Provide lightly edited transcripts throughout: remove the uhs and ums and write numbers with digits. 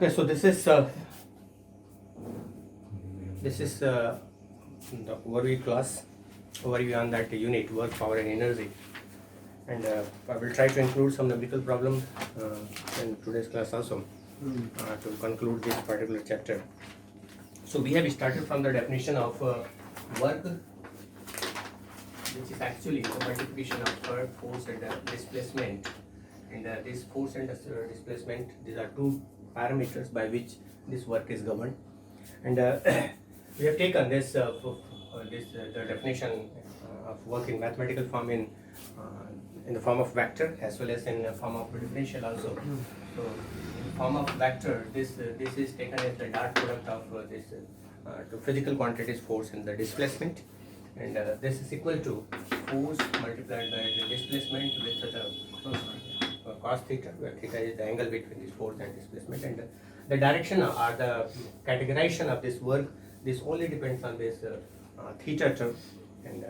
Okay, so this is the overview class, overview on that unit, work, power and energy. And I will try to include some numerical problems in today's class also to conclude this particular chapter. So we have started from the definition of work, which is actually the multiplication of work, force and displacement. And this force and displacement, these are two parameters by which this work is governed. And we have taken this the definition of work in mathematical form in the form of vector as well as in the form of differential also. So in the form of vector, this is taken as the dot product of this two physical quantities, force and the displacement, and this is equal to force multiplied by the displacement with the cos theta, where theta is the angle between this force and displacement, and the direction or the categorization of this work, this only depends on this theta term, and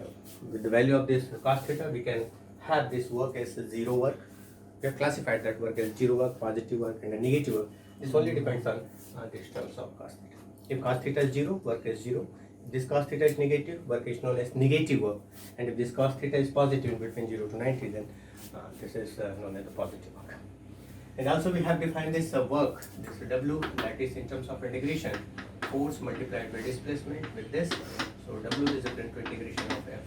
with the value of this cos theta we can have this work as zero work. We have classified that work as zero work, positive work and a negative work. This only depends on these terms of cos theta. If cos theta is zero, work is zero. If this cos theta is negative, work is known as negative work. And if this cos theta is positive in between 0 to 90, then this is known as the positive work. And also we have defined this work, this W, that is in terms of integration, force multiplied by displacement with this. So W is equal to integration of F.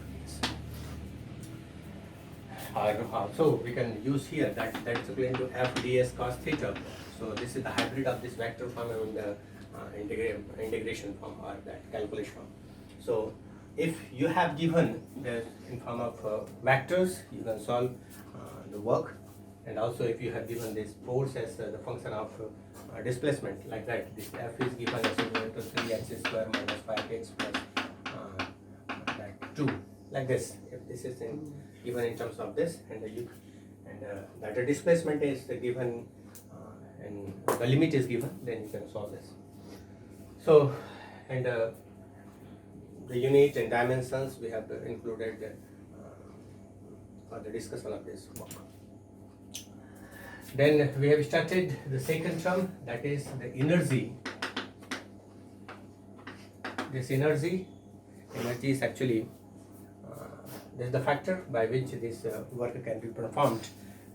So we can use here that is equivalent to F ds cos theta. So this is the hybrid of this vector form and the integration form or that calculation form. So if you have given the in form of vectors, you can solve the work, and also if you have given this force as the function of displacement like that, this F is given as equal to 3x square minus 5x plus that 2 like this. If this is given in terms of this, and that the displacement is given and the limit is given, then you can solve this. So, and the unit and dimensions we have included for the discussion of this work. Then we have started the second term, that is the energy. This energy is actually this is the factor by which this work can be performed,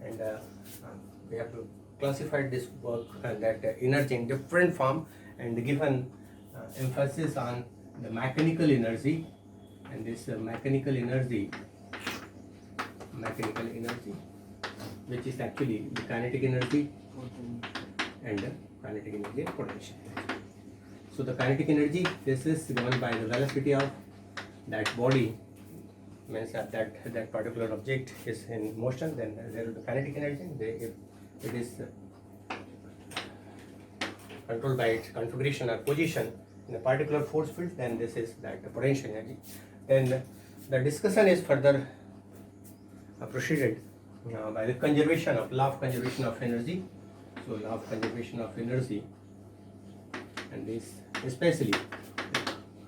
and we have classified this work and that energy in different form, and given emphasis on the mechanical energy, and this mechanical energy which is actually the kinetic energy and the kinetic energy and potential energy. So the kinetic energy, this is given by the velocity of that body, means that particular object is in motion, then there is the kinetic energy. If it is controlled by its configuration or position in a particular force field, then this is that the potential energy. Then the discussion is further proceeded by the conservation of law of conservation of energy. So law of conservation of energy, and this especially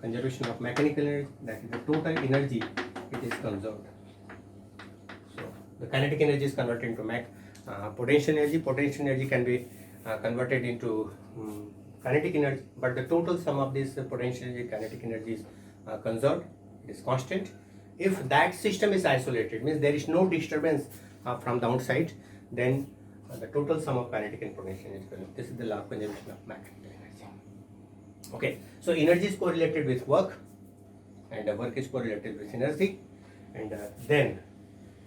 conservation of mechanical energy, that is the total energy it is conserved. So the kinetic energy is converted into potential energy. Potential energy can be converted into kinetic energy, but the total sum of this potential energy, kinetic energy is conserved, it is constant. If that system is isolated, means there is no disturbance from the outside, then the total sum of kinetic and potential energy. This is the law of conservation of mechanical energy. Okay, so energy is correlated with work, and work is correlated with energy, and then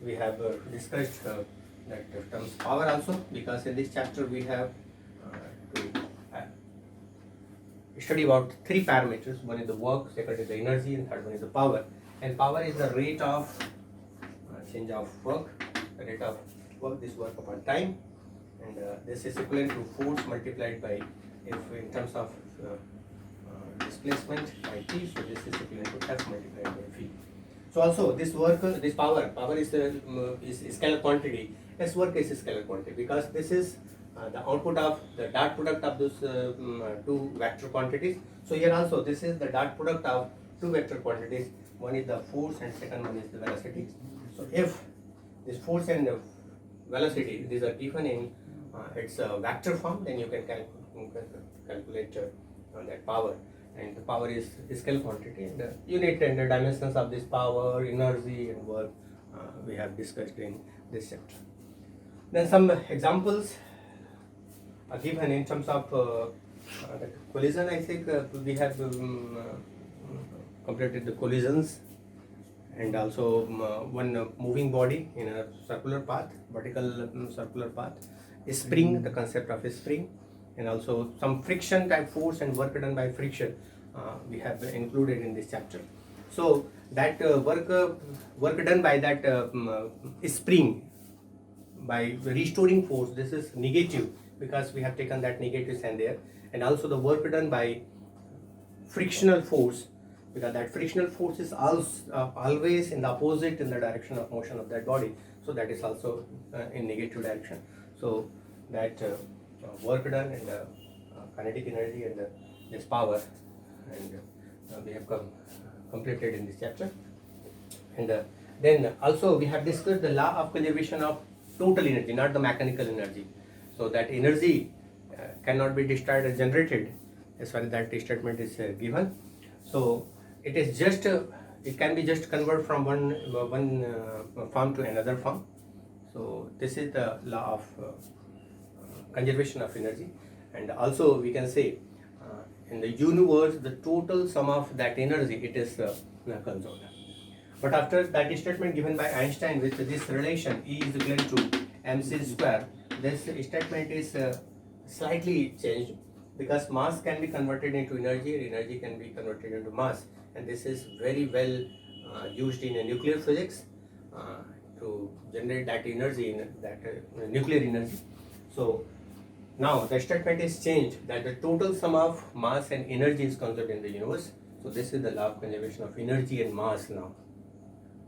we have discussed that terms power also, because in this chapter we have to study about three parameters. One is the work, second is the energy, and third one is the power. And power is the rate of change of work, the rate of work, this work upon time, and this is equivalent to force multiplied by, if in terms of displacement by t, so this is equivalent to F multiplied by V. So also this work, this power is scalar quantity. This work is scalar quantity because this is the output of the dot product of those two vector quantities. So here also this is the dot product of two vector quantities. One is the force and second one is the velocity. So if this force and velocity, these are given in its vector form, then you can calculate that power, and the power is scale quantity, and unit and the dimensions of this power, energy and work we have discussed in this chapter. Then some examples are given in terms of the collision. I think we have completed the collisions, and also one moving body in a circular path, vertical circular path, a spring, the concept of a spring, and also some friction type force and work done by friction we have included in this chapter. So that work done by that spring by restoring force, this is negative because we have taken that negative sign there, and also the work done by frictional force, because that frictional force is always in the opposite in the direction of motion of that body, so that is also in negative direction. So that work done and kinetic energy and this power, and we have completed in this chapter. And then also we have discussed the law of conservation of total energy, not the mechanical energy. So that energy cannot be destroyed or generated as far as that statement is given. So it is just it can be just converted from one form to another form. So this is the law of conservation of energy. And also we can say in the universe the total sum of that energy, it is conserved. But after that statement given by Einstein with this relation E is equal to mc square, this statement is slightly changed, because mass can be converted into energy and energy can be converted into mass, and this is very well used in nuclear physics to generate that energy in that nuclear energy. So now the statement is changed that the total sum of mass and energy is conserved in the universe. So this is the law of conservation of energy and mass now.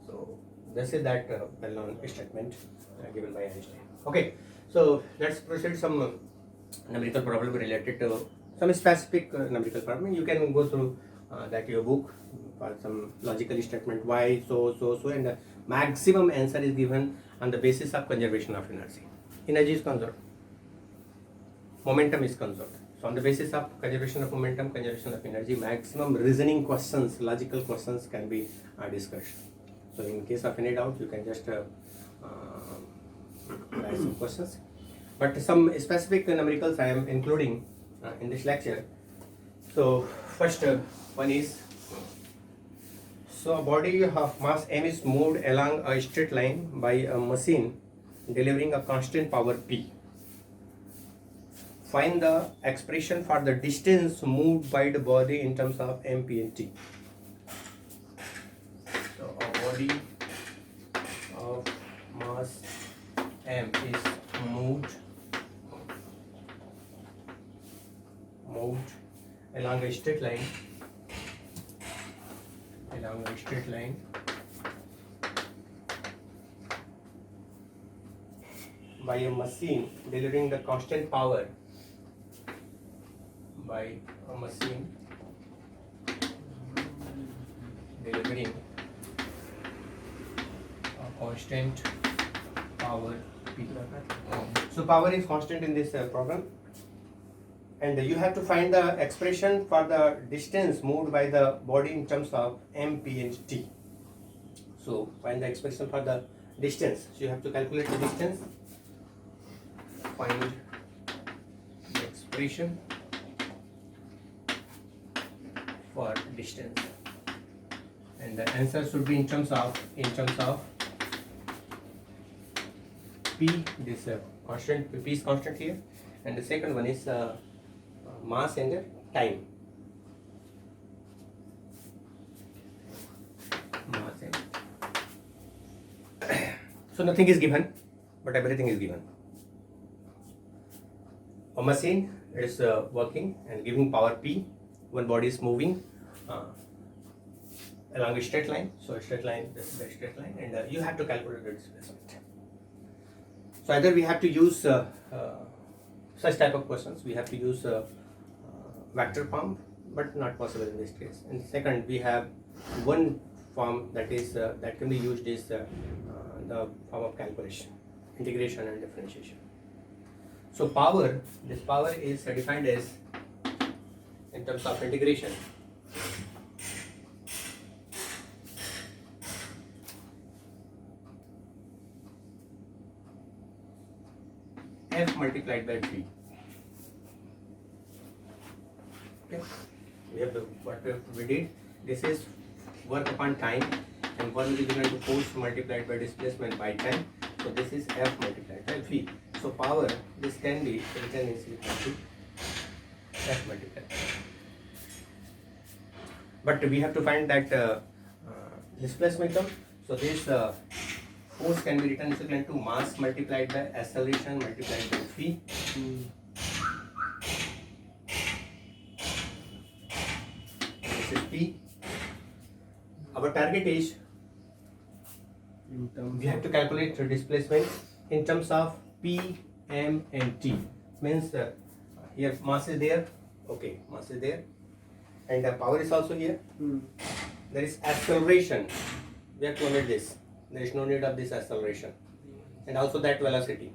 So this is that well-known statement given by Einstein. Okay, so let's proceed some numerical problem related to some specific numerical problem. You can go through that your book for some logical statement why so, and the maximum answer is given on the basis of conservation of energy. Energy is conserved, momentum is conserved. So on the basis of conservation of momentum, conservation of energy, maximum reasoning questions, logical questions can be discussed. So in case of any doubt, you can just write some questions. But some specific numericals I am including in this lecture. So first one is, so a body of mass m is moved along a straight line by a machine delivering a constant power P. Find the expression for the distance moved by the body in terms of m, p and t. So a body of mass m is moved along a straight line by a machine delivering the constant power by a machine delivering a constant power P. So power is constant in this problem, and you have to find the expression for the distance moved by the body in terms of m, p and t. So find the expression for the distance. So you have to calculate the distance. Find the expression for distance, and the answer should be in terms of p. This constant, p is constant here, and the second one is mass and time. Mass and so nothing is given, but everything is given. A machine is working and giving power P. One body is moving along a straight line. So a straight line, this is a straight line, and you have to calculate the displacement. So either we have to use such type of questions. We have to use vector form, but not possible in this case. And second, we have one form that is that can be used is the form of calculation, integration and differentiation. So power, this power is defined as in terms of integration. F multiplied by V. Okay. We did. This is work upon time, and 1 is equal to force multiplied by displacement by time. So this is F multiplied by V. So power, this can be written is equal to F multiplied. But we have to find that displacement term. So this force can be written as equal to mass multiplied by acceleration multiplied by V. This is P. Our target is we have to calculate the displacement in terms of P, M and T. Means here mass is there, okay, mass is there, and power is also here. There is acceleration, we have to omit this, there is no need of this acceleration, and also that velocity.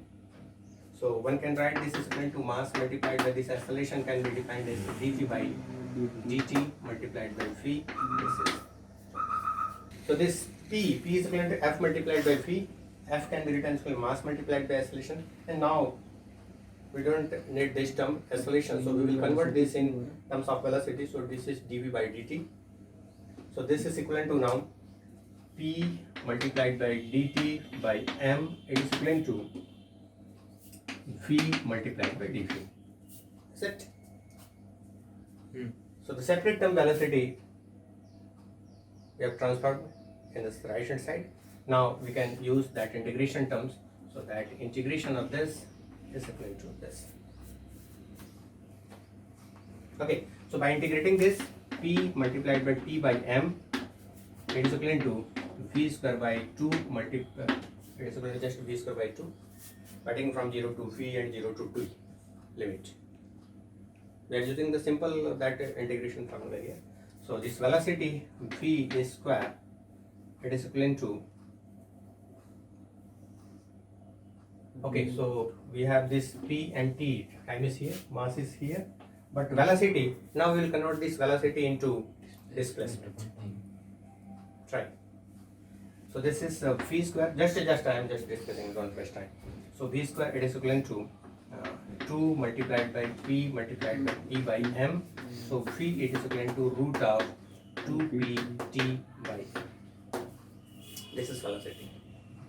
So one can write this is equal to mass multiplied by this acceleration can be defined as dv by dt multiplied by v. So this P is equal to F multiplied by V. F can be written as mass multiplied by acceleration. And now we don't need this term acceleration, so we will convert this in terms of velocity. So this is dv by dt. So this is equivalent to now P multiplied by dt by M. It is equivalent to V multiplied by dv. Is it? So the separate term velocity we have transferred in this right hand side. Now we can use that integration terms, so that integration of this is equal to this. Okay, so by integrating this, P multiplied by T by M, it is equivalent to V square by 2 it is equal to just V square by 2, starting from 0 to V and 0 to 2 limit. We are using the simple that integration formula here. So this velocity V is square, it is equivalent to, okay, so we have this P and T, time is here, mass is here, but velocity, now we will convert this velocity into displacement. Try. So this is V square, just I am just discussing, don't waste time. So V square, it is equivalent to 2 multiplied by P multiplied by T by M. So V, it is equivalent to root of 2P T by M. This is velocity.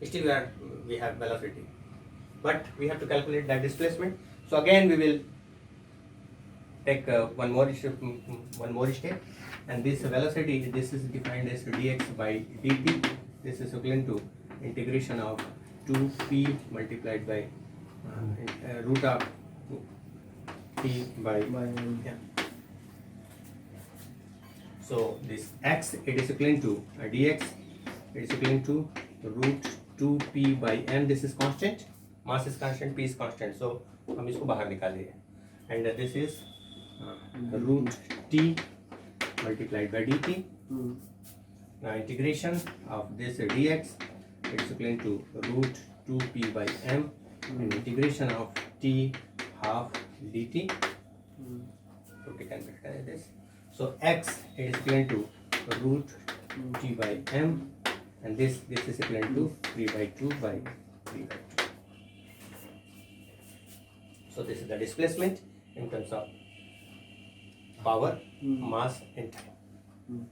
Still we have velocity, but we have to calculate that displacement. So again we will take one more step, and this velocity, this is defined as dx by dt. This is equivalent to integration of 2p multiplied by root of p by yeah. So this x, it is equivalent to dx, it is equivalent to root 2p by m. This is constant, mass is constant, p is constant, so हम इसको बाहर निकालेंगे, and this is root t multiplied by dt. Now integration of this dx, it is equivalent to root 2p by m, and integration of t half dt. So we can write this. So x, it is equivalent to root t by m, and this is equivalent to 3 by 2 by 3 by 2. So this is the displacement in terms of power, mass and time.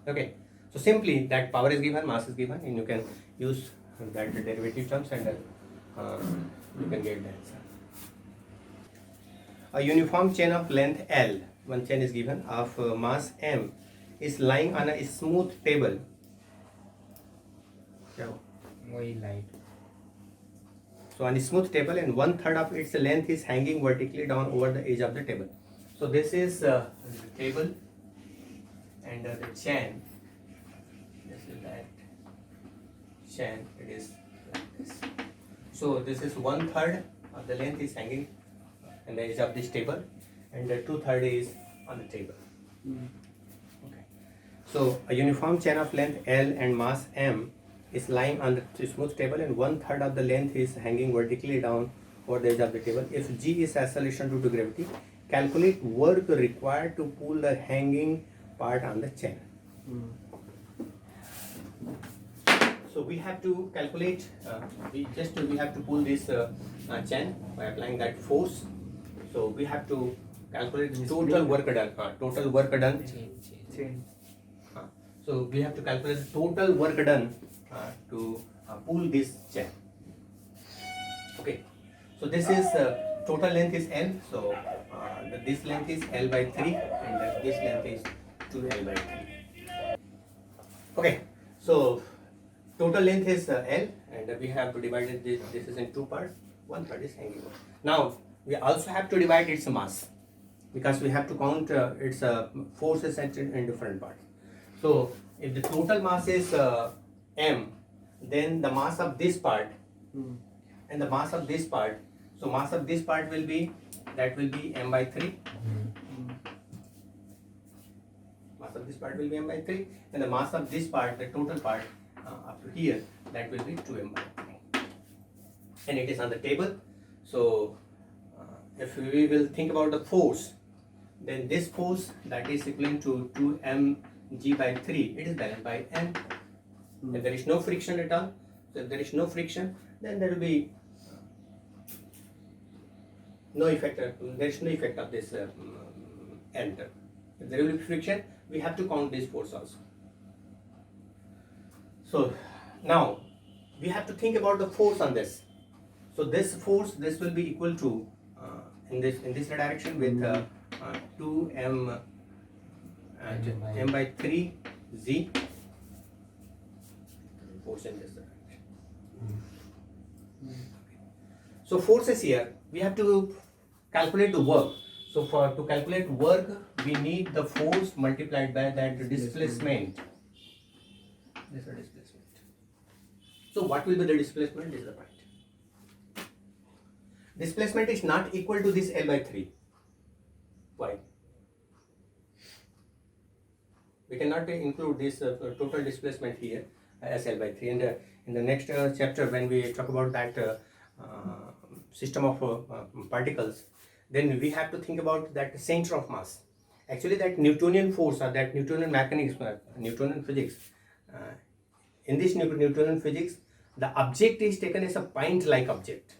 Okay, so simply that power is given, mass is given, and you can use that derivative terms, and you can get the answer. A uniform chain of length L, one chain is given, of mass M, is lying on a smooth table. So on a smooth table, and 1/3 of its length is hanging vertically down over the edge of the table. So this is the table, and the chain, this is that chain, it is like this. So this is 1/3 of the length is hanging on the edge of this table, and the 2/3 is on the table. Okay. So a uniform chain of length L and mass M is lying on the smooth table, and 1/3 of the length is hanging vertically down over the edge of the table. If G is acceleration due to gravity, calculate work required to pull the hanging part on the chain. So we have to calculate, we have to pull this chain by applying that force. So we have to calculate the total work done. Chain. So we have to calculate the total work done to pull this chain. Okay. So this is total length is L. So this length is L by 3 and this length is 2L by 3. Okay. So total length is L and we have to divide it, this is in two parts. One part is hanging. Now we also have to divide its mass because we have to count its forces in different parts. So if the total mass is M, then the mass of this part and the mass of this part, so mass of this part will be, that will be M by 3. Mass of this part will be M by 3 and the mass of this part, the total part up to here, that will be 2M by 3. And it is on the table. So if we will think about the force, then this force that is equivalent to 2mg by 3, it is balanced by m. If there is no friction at all, so if there is no friction, then there will be no effect. There is no effect of this end. If there will be friction, we have to count this force also. So now we have to think about the force on this. So this force, this will be equal to in this direction with 2m m by 3 z force in this direction. So forces here, we have to calculate the work. So to calculate work, we need the force multiplied by that displacement. This is a displacement. So what will be the displacement? This is the point. Displacement is not equal to this L by 3. Why? We cannot include this total displacement here as L by 3. And in the next chapter, when we talk about that system of particles, then we have to think about that center of mass. Actually, that Newtonian force or that Newtonian mechanics, Newtonian physics, in this Newtonian physics, the object is taken as a point-like object.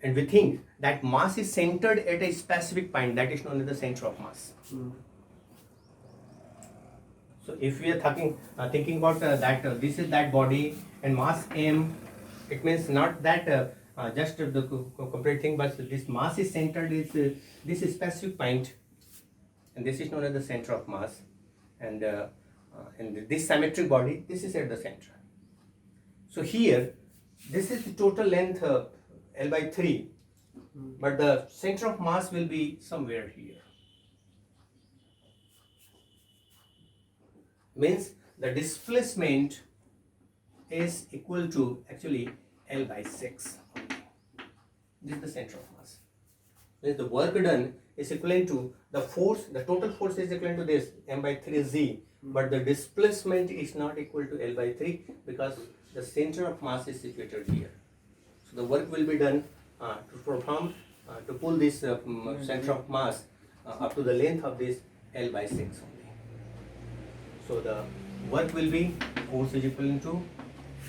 And we think that mass is centered at a specific point, that is known as the center of mass. So if we are thinking about that this is that body and mass m, it means not that just the complete thing, but this mass is centered is this specific point, and this is known as the center of mass, and this symmetric body, this is at the center. So here, this is the total length L by 3, but the center of mass will be somewhere here. Means the displacement is equal to actually L by 6 only. This is the center of mass. Means the work done is equivalent to the force, the total force is equivalent to this M by 3 Z, but the displacement is not equal to L by 3 because the center of mass is situated here. So the work will be done to perform, to pull this center of mass up to the length of this L by 6 only. So the work will be force is equivalent to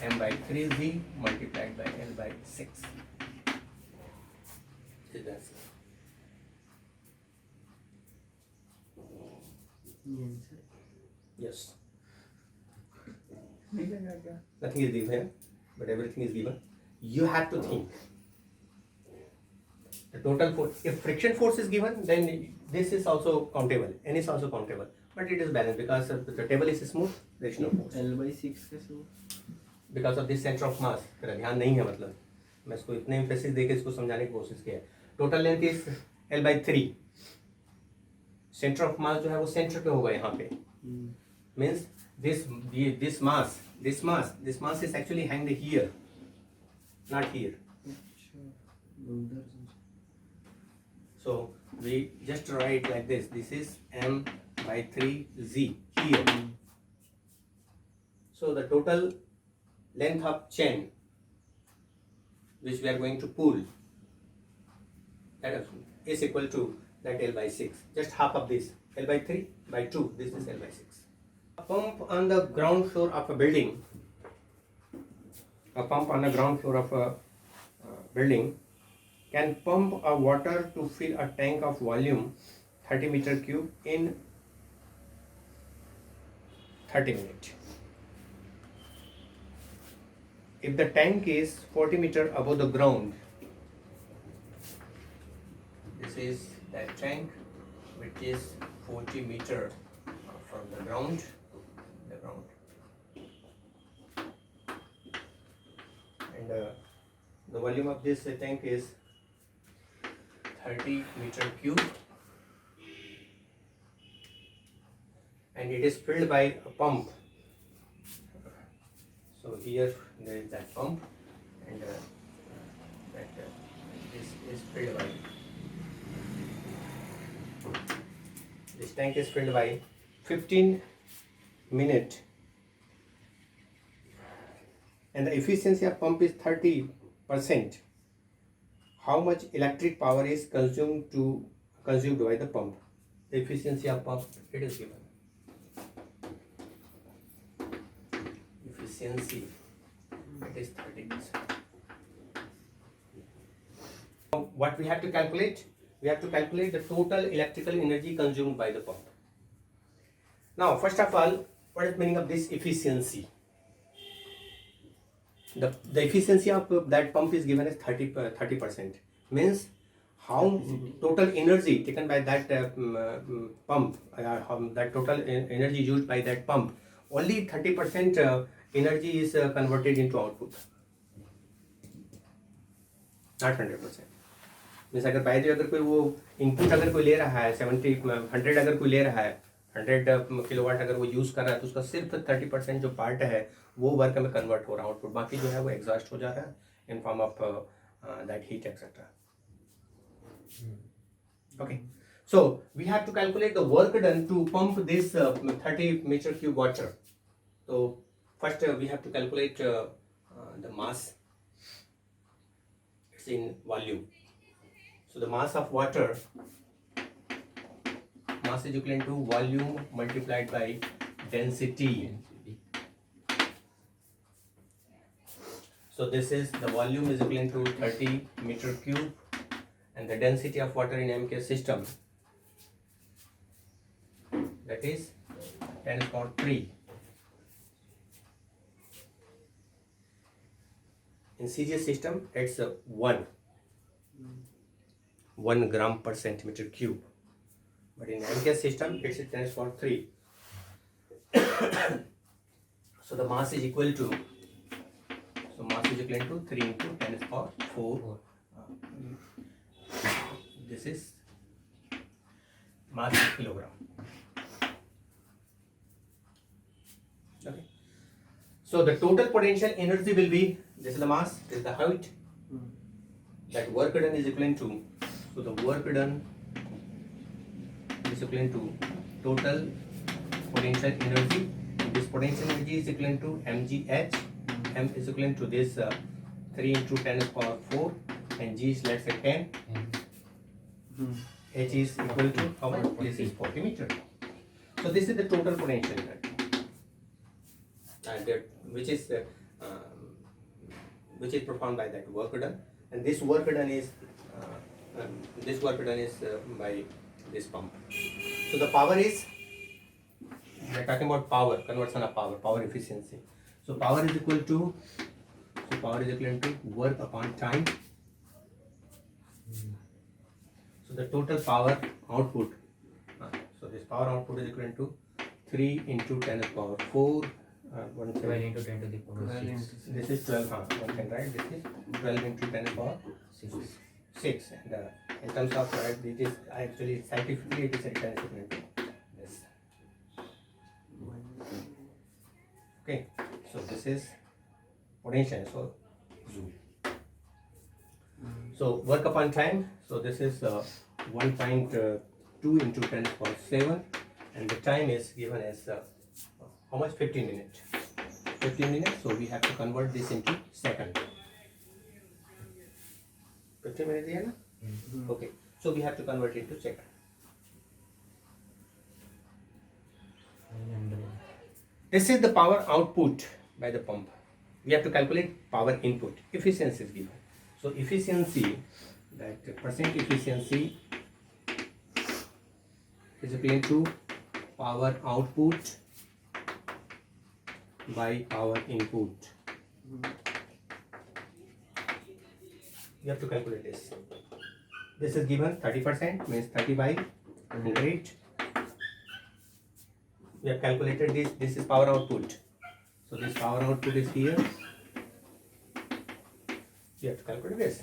M by 3Z multiplied by L by 6. Is that so? Yes. Nothing is given, but everything is given. You have to think. The total force, if friction force is given, then this is also countable, N is also countable. But it is balanced because the table is smooth, there is no force. L by 6 कैसे हो? Because of this center of mass, मेरा ध्यान नहीं है मतलब, मैं इसको इतने emphasis देके इसको समझाने की कोशिश किया है. Total length is L by 3. Center of mass जो है वो center पे होगा यहाँ पे. Means this mass is actually hanged here, not here. So we just write like this. This is M by 3Z here. So the total length of chain which we are going to pool, that is equal to that L by 6. Just half of this, L by 3 by 2, this is L by 6. A pump on the ground floor of a building, building can pump a water to fill a tank of volume 30 meter cube in 30 minutes. If the tank is 40 meter above the ground, this is that tank which is 40 meter from the ground, and the volume of this tank is 30 meter cube, and it is filled by a pump. So here there is that pump, and this is filled by, this tank is filled by 15 minutes, and the efficiency of pump is 30%. How much electric power is consumed by the pump? The efficiency of pump, it is given. Efficiency, it is 30%. What we have to calculate? We have to calculate the total electrical energy consumed by the pump. Now, first of all, what is the meaning of this efficiency? The efficiency of that pump is given as 30%. Means how total energy taken by that pump, that total energy used by that pump, only 30% energy is converted into output, not 100%. Means अगर bye अगर कोई वो input अगर कोई ले रहा है 100 अगर कोई ले रहा है 100 किलोवाट अगर वो यूज़ कर रहा है तो उसका सिर्फ 30% जो पार्ट है वो वर्क में कन्वर्ट हो रहा है आउटपुट, बाकी जो है वो एग्जॉस्ट हो जा रहा है in form of that heat etcetera. Okay, so we have to calculate the work done to pump this 30 meter cube water. So first we have to calculate the mass. It's in volume. So the mass of water, mass is equivalent to volume multiplied by density. So this is the volume is equivalent to 30 meter cube, and the density of water in MK system, that is 10^3. In CGS system it's 1 gram per centimeter cube, but in MK system it's 10^3. So the mass is equal to, mass is equivalent to 3 into 10^4. This is mass in kilogram. Okay. So the total potential energy will be, this is the mass, this is the height. That work done is equivalent to, so the work done is equivalent to total potential energy. This potential energy is equivalent to mgh. M is equivalent to this 3 into 10^4, and G is, let's say, 10. H is equal to how much? This is 40 meter. So this is the total potential energy, and which is performed by that work done, and this work done is by this pump. So the power is, we are talking about power, conversion of power efficiency. So power is equal to, work upon time. So the total power output, so this power output is equivalent to 3 into 10^4, 12 into 10 to the power 6. This is 12, one can write, this is 12 into 10^6. And in terms of, it is actually scientifically it is equivalent to this. Okay, so this is potential, so Joule. So work upon time, so this is 1.2 into 10^7, and the time is given as how much? 15 minutes. 15 minutes, so we have to convert this into second. 15 minutes दिया ना? Okay. So we have to convert it to second. This is the power output by the pump. We have to calculate power input. Efficiency is given. So efficiency, that percent efficiency is equal to power output by power input. You have to calculate this. This is given 30%, means 30 by 100. We have calculated this. This is power output. So this power output is here. You have to calculate this.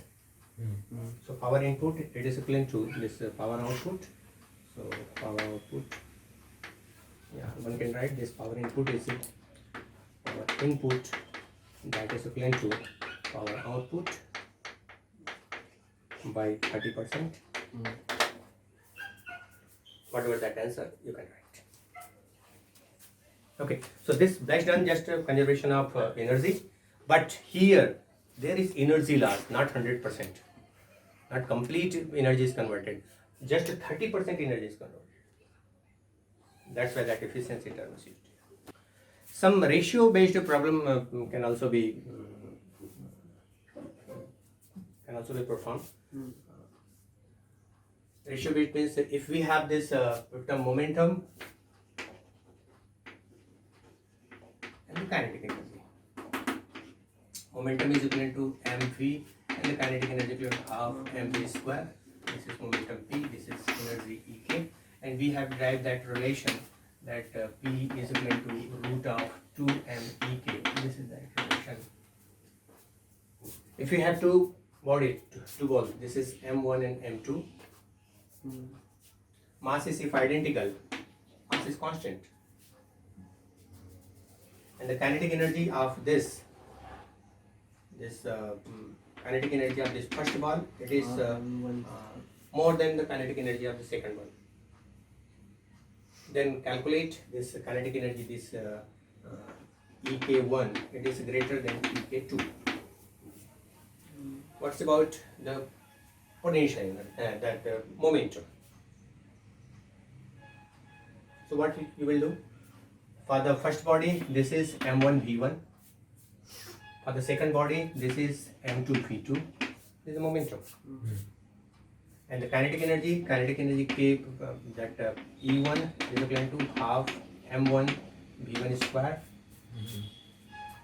So power input, it is equivalent to this power output. So power output. Yeah, one can write this power input is it. Power input, that is equivalent to power output by 30%. Whatever that answer you can write. Okay, so this that's done just a conservation of energy, but here there is energy loss, not 100%, not complete energy is converted, just 30% energy is converted. That's why that efficiency term is used. Some ratio based problem can also be performed. Ratio based means if we have this term momentum and the kinetic energy. Momentum is equivalent to mv and the kinetic energy is equivalent to half mv square. This is momentum P, this is energy Ek, and we have derived that relation that P is equivalent to root of 2m Ek. This is that relation. If we have two bodies, two balls, this is m1 and m2. Mass is if identical, mass is constant. And the kinetic energy of this kinetic energy of this first ball, it is more than the kinetic energy of the second one. Then calculate this kinetic energy, this Ek1, it is greater than Ek2. What's about the potential, momentum? So what you will do? For the first body, this is m1 v1. For the second body, this is m2 v2. This is the momentum. And the kinetic energy K, that E1 is equivalent to half m1 v1 square,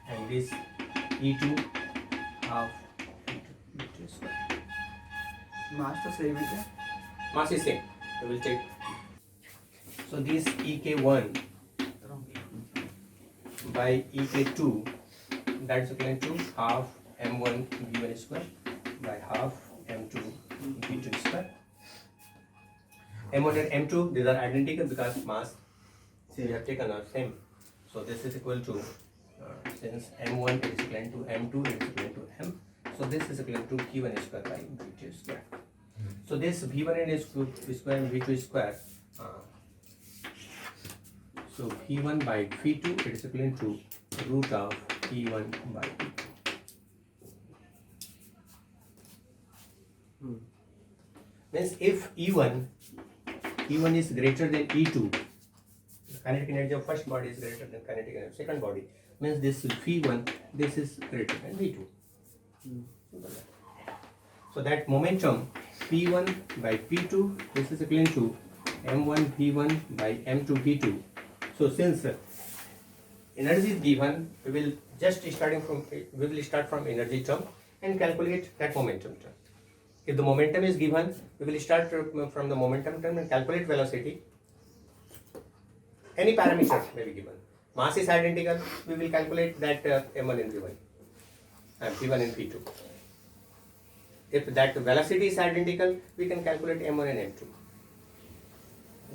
and this E2 half m2 v2 square. Mass तो same है क्या? Mass is same. So we'll take. So this Ek1 by Ek2, that's equivalent to half m1 v1 square by half m2 v2 square. m1 and m2, these are identical because mass we have taken are same. So this is equal to, since m1 is equivalent to m2, it is equivalent to m. So this is equivalent to v1 square by v2 square. So this v1 is square and v2 square. So v1 by v2, it is equivalent to root of e1 by e2. Means if E1 is greater than E2, the kinetic energy of first body is greater than kinetic energy of second body, means this V1, this is greater than V2. So that momentum P1 by P2, this is equivalent to M1 V1 by M2 V2. So since energy is given, we will start from energy term and calculate that momentum term. If the momentum is given, we will start from the momentum term and calculate velocity. Any parameters may be given. Mass is identical, we will calculate that M1 and V1 and P1 and P2. If that velocity is identical, we can calculate M1 and M2.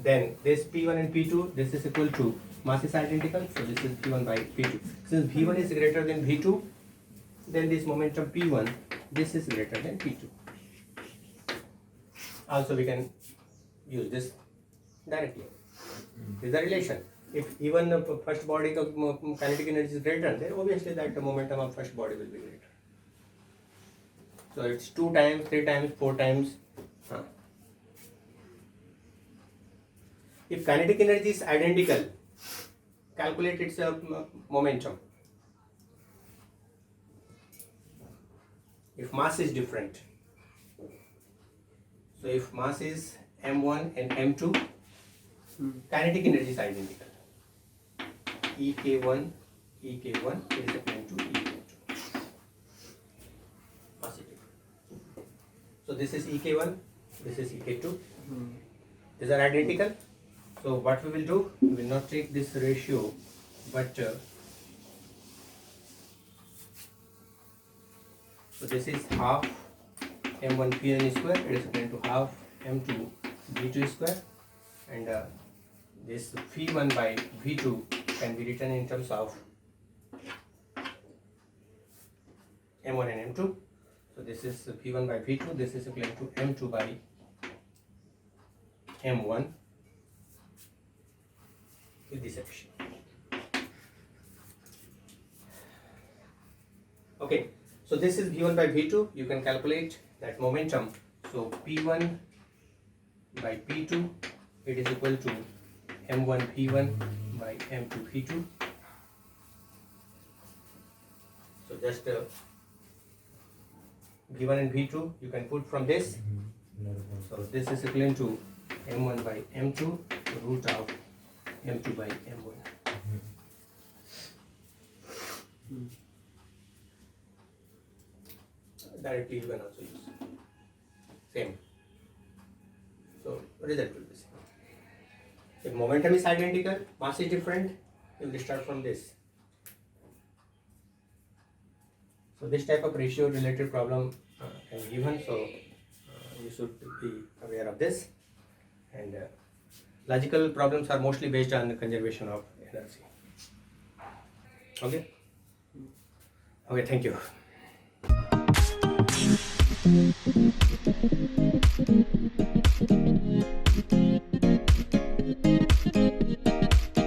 Then this P1 and P2, this is equal to, mass is identical, so this is P1 by P2. Since V1 is greater than V2, then this momentum P1, this is greater than P2. Also we can use this directly. This is the relation. If even the first body kinetic energy is greater, then obviously that the momentum of first body will be greater. So it's 2 times, 3 times, 4 times. If kinetic energy is identical, calculate its momentum. If mass is different, so if mass is m1 and m2, kinetic energy is identical. Ek1 is equal to Ek2. Mass is different. So this is Ek1, this is Ek2. These are identical. So what we will do, we will not take this ratio, but so this is half m1 Pn square, it is equal to half m2 V2 square, and this V1 by V2 can be written in terms of m1 and m2. So this is V1 by V2, this is equal to m2 by m1 with this addition. Okay, so this is V1 by V2. You can calculate that momentum. So P1 by P2, it is equal to M1 P1 by M2 P2. So just V1 and V2 you can put from this. So this is equivalent to M1 by M2 root of M2 by M1. Directly you can also use same. So result will be same. If momentum is identical, mass is different, you will start from this. So this type of ratio related problem can be given, so you should be aware of this. And logical problems are mostly based on the conservation of energy. Okay? Okay, thank you.